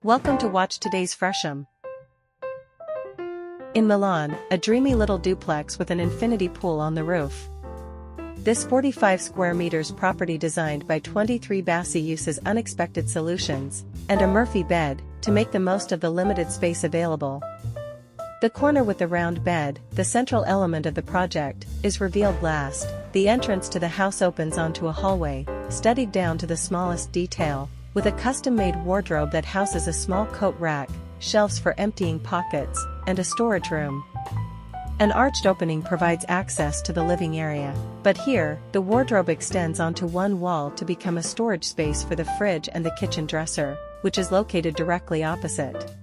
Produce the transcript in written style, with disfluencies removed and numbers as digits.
Welcome to watch today's Fresham. In Milan, a dreamy little duplex with an infinity pool on the roof. This 45 square meters property designed by 23 Bassi uses unexpected solutions and a Murphy bed to make the most of the limited space available. The corner with the round bed, the central element of the project, is revealed last. The entrance to the house opens onto a hallway, studied down to the smallest detail, with a custom-made wardrobe that houses a small coat rack, shelves for emptying pockets, and a storage room. An arched opening provides access to the living area, but here, the wardrobe extends onto one wall to become a storage space for the fridge and the kitchen dresser, which is located directly opposite.